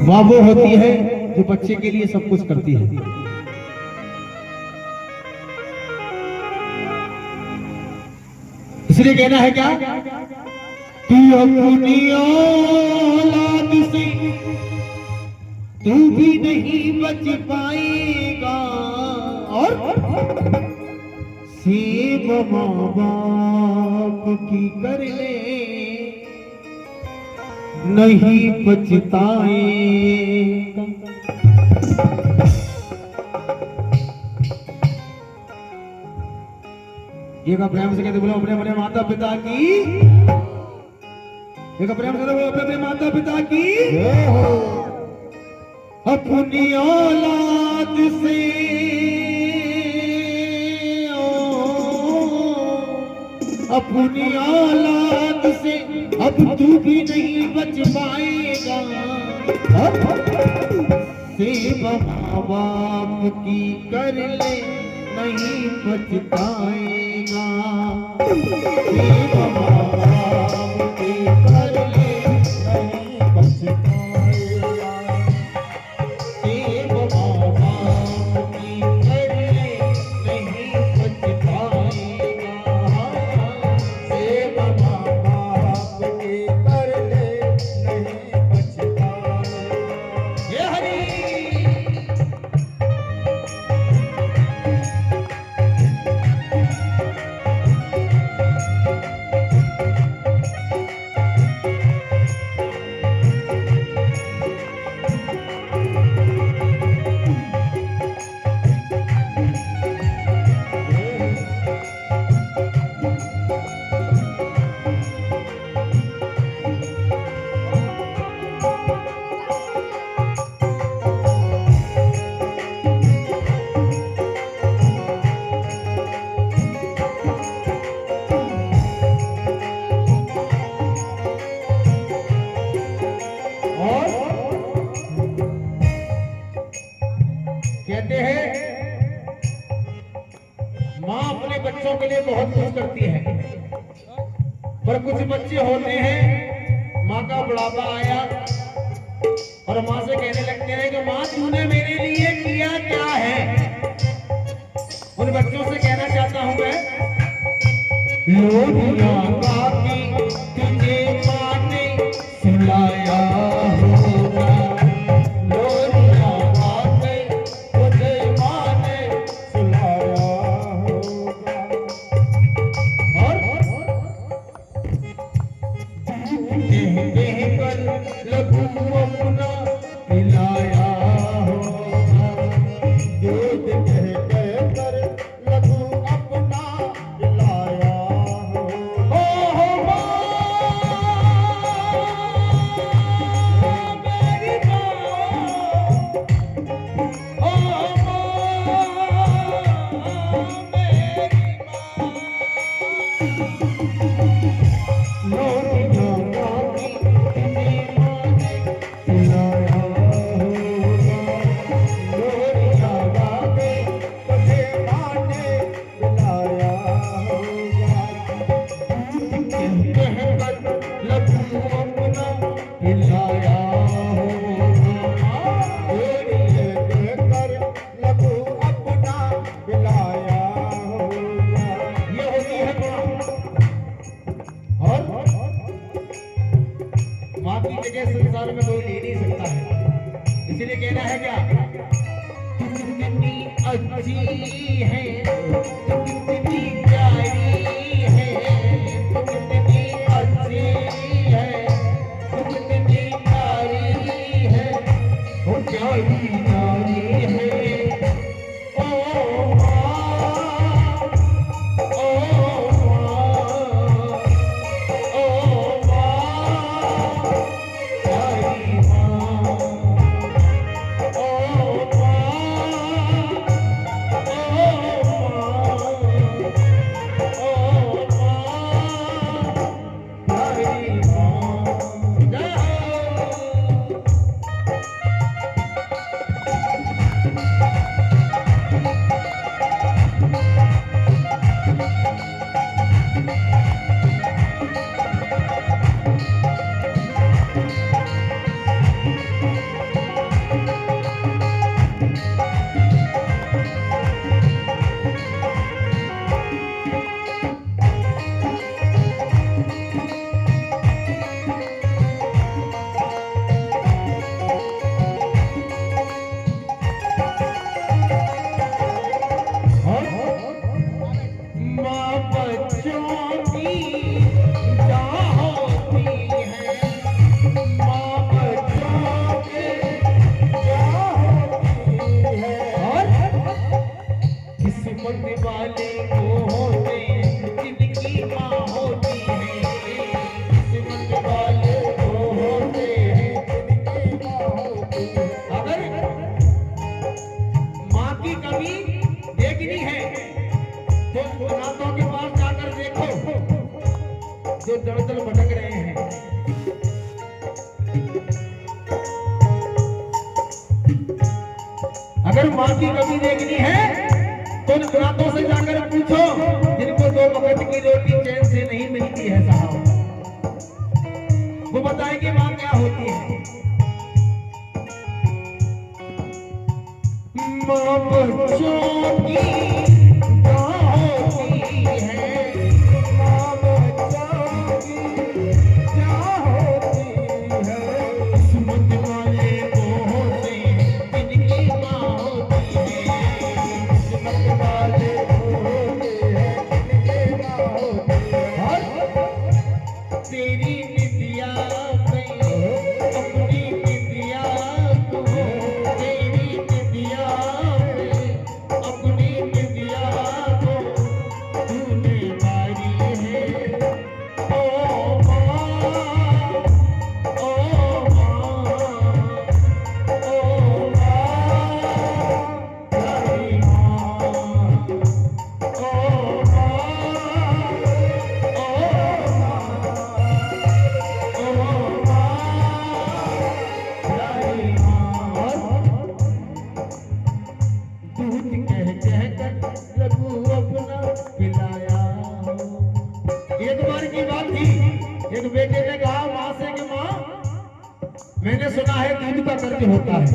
माँ वो होती है जो बच्चे के लिए सब कुछ करती है। इसलिए कहना है क्या कि अपनी औलाद से तू भी नहीं बच पाएगा और सेब माँ बाप की कर ले नहीं पछताएगा। एक प्रेम से कहते बोलो अपने अपने माता पिता की, एक प्रेम से बोलो अपने अपने माता पिता की, अपनी औलाद से अपनी औलाद से अब तू भी नहीं बच पाएगा। सेवा माँ बाप की कर ले नहीं पछताएगा। सेवा माँ बाप की कर ले नहीं पछताएगा। सेवा माँ बाप की कर ले नहीं पछताएगा। सेवा माँ बाप की कर ले नहीं पछताएगा। ये हरी कहते हैं माँ अपने बच्चों के लिए बहुत कुछ करती है, पर कुछ बच्चे होते हैं माँ का बुढ़ापा आया और माँ से कहने लगते हैं कि माँ तूने मेरे लिए किया क्या है। उन बच्चों से कहना चाहता हूं मैं, लोरिया काकी तुझे माँ ने सुलाया होगा। लोरिया काकी तुझे माँ ने सुलाया होगा। और कह कर लघु अपना पिलाया होगा। दूध कह कर लघु अपना पिलाया होगा। हो माँ मेरी माँ, ओ माँ मेरी माँ। लोरिया काकी तुझे माँ ने सुलाया होगा। लोरिया काकी तुझे माँ ने सुलाया होगा। कह कर लघु अपना पिलाया होगा। लोरिया कह कर लघु अपना पिलाया होगा। ये होती है माँ। और माँ की जगह संसार में कोई ले नहीं सकता है। इसलिए कहना है क्या, तुम कितनी अच्छी है, तुम कितनी प्यारी है, तुम कितनी अच्छी है, तुम कितनी प्यारी है, वो प्यारी प्यारी है। ओ माँ, ओ माँ, ओ माँ, प्यारी माँ, ओ माँ, ओ अगर माँ की कमी देखनी है तो उन नातों से जाकर पूछो जिनको 2 वक्त की रोटी चैन से नहीं मिलती है साहब, वो बताएंगे माँ क्या होती है। माँ बच्चों की क्या होती है, माँ बच्चों की क्या होती है, किस्मत वाले वो होते हैं जिनकी माँ होती है, किस्मत वाले वो होते हैं जिनकी माँ होती है। तेरी निदिया में अपनी निदिया को, तेरी निदिया में अपनी निदिया को तूने मारी है। ओ माँ, ओ माँ, ओ माँ, प्यारी माँ, ओ एक बार की बात थी, एक बेटे ने कहा माँ से कि माँ, मैंने सुना है दूध का कर्ज होता है,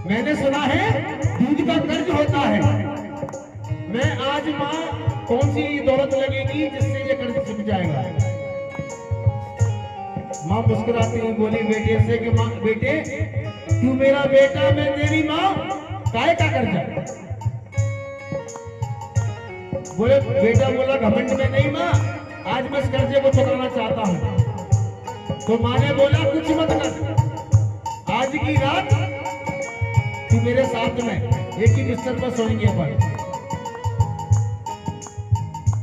मैंने सुना है दूध का कर्ज होता है, मैं आज माँ कौन सी दौलत लगेगी जिससे ये कर्ज चुक जाएगा। माँ मुस्कुराती हुई बोली बेटे से कि माँ बेटे तू मेरा बेटा, मैं तेरी माँ, काय का कर्ज। बोले बेटा बोला घमंड में नहीं माँ, आज मैं इस कर्जे को चुकाना चाहता हूँ। तो माँ ने बोला कुछ मत कर, आज की रात तू मेरे साथ में एक ही बिस्तर पर सोएंगे। पर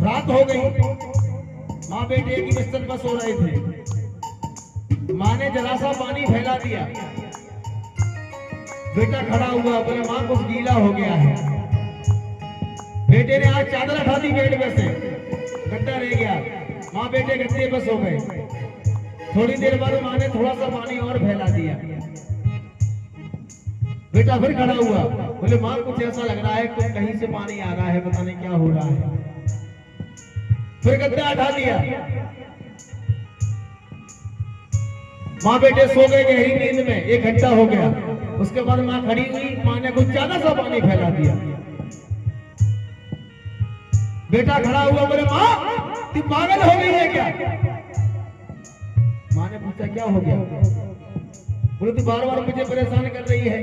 रात हो गई, माँ बेटे एक ही बिस्तर पर सो रहे थे। माँ ने जरा सा पानी फैला दिया, बेटा खड़ा हुआ, बोले माँ कुछ गीला हो गया है। बेटे ने आज चादर उठा दी बेड में से, गद्दा रह गया, माँ बेटे गद्दे पर सो गए। थोड़ी देर बाद माँ ने थोड़ा सा पानी और फैला दिया, बेटा फिर खड़ा हुआ, बोले माँ कुछ ऐसा लग रहा है कुछ कहीं से पानी आ रहा है, पता नहीं क्या हो रहा है। फिर गद्दा उठा दिया, माँ बेटे सो गए गहरी नींद में। 1 घंटा हो गया, उसके बाद माँ खड़ी हुई, माँ ने कुछ ज्यादा सा पानी फैला दिया। बेटा खड़ा हुआ, बोले माँ तू पागल हो गई है क्या। माँ ने पूछा क्या हो गया। बोले तू बार बार मुझे परेशान कर रही है,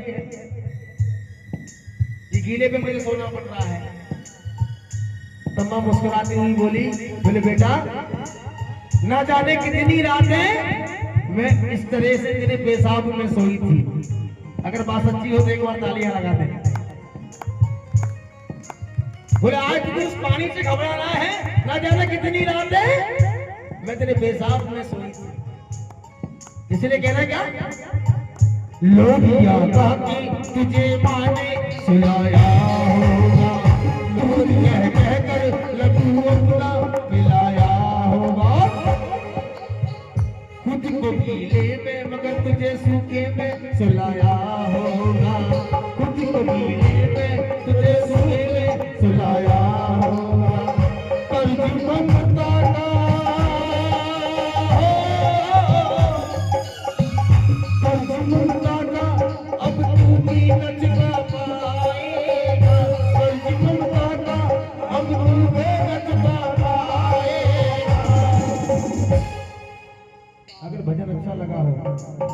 ये गीले पे मुझे सोना पड़ रहा है। तब माँ मुस्कुराती हुई बोली, बोले बेटा ना जाने कितनी रातें मैं इस तरह से तेरे पेशाब में सोई थी। अगर बात सच्ची हो तो एक बार तालियां लगा दे। बोले आज तुझे उस पानी से घबराना है, ना जाने कितनी रातें मैं तेरे पेशाब में सोई थी। इसलिए कहना क्या, लोभिया कि तुझे माँ ने सुलाया होगा, दूध कह कर लड्डू अपना मिलाया होगा, खुद को गीले में मगर तुझे सूखे में सुलाया होगा, खुद को गीले में तुझे सूखे में सुलाया होगा। कर्ज ममता का कर्ज ममता का अब तू भी न चुका पाएगा, कर्ज ममता का अब तू भी न चुका पाएगा। अगर भजन अच्छा लगा हो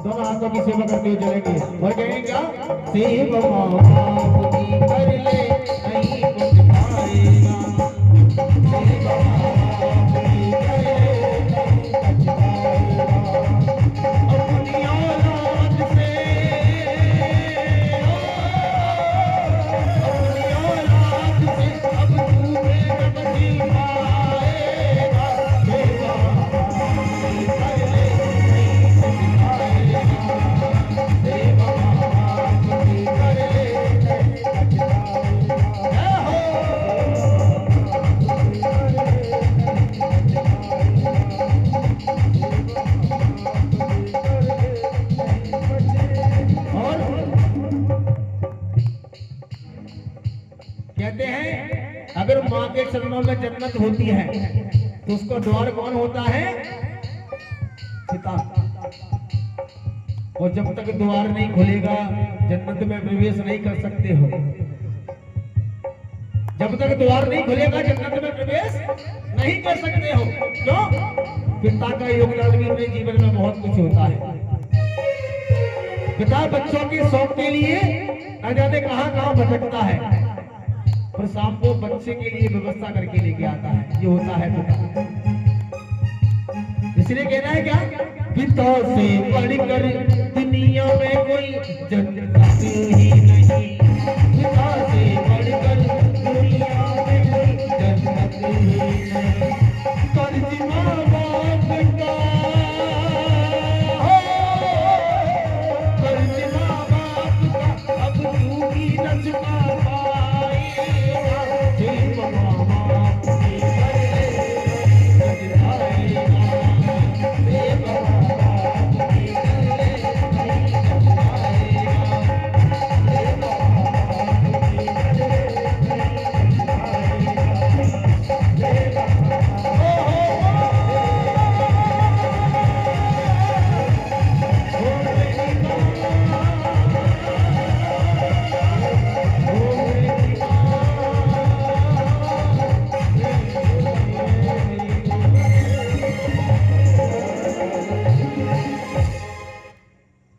दोनों हाथों की सेवा करते हुए चलेंगे और कहेंगे क्या, सेवा बाप की कर ले नहीं कुछ पाएगा, सेवा बाप की कर ले नहीं कुछ पाएगा। अपनी औलाद से अपनी औलाद से अब तू बेगती पाएगा, सेवा बाप की कर ले नहीं कुछ पाएगा, सेवा बाप की कर ले नहीं कुछ पाएगा। के चरणों में जन्नत होती है, तो उसका द्वार कौन होता है? पिता। और जब तक द्वार नहीं खुलेगा जन्नत में प्रवेश नहीं कर सकते हो। जब तक द्वार नहीं खुलेगा जन्नत में प्रवेश नहीं कर सकते हो। क्यों? पिता का योगदान भी अपने जीवन में बहुत कुछ होता है। पिता बच्चों के शौक के लिए न जाने कहां भटकता है, पर शाम को बच्चे के लिए व्यवस्था करके लेके आता है। ये होता है पिता। इसलिए कहना है क्या? पिता से बढ़कर दुनिया में कोई जन्नत ही नहीं। पिता से बढ़कर दुनिया में कोई जन्नत ही नहीं। कर्ज माँ बाप का हो, कर्ज माँ बाप का अब तू भी न चुका पाएगा। जे माँ बाप की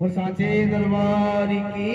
और साचे दरबार की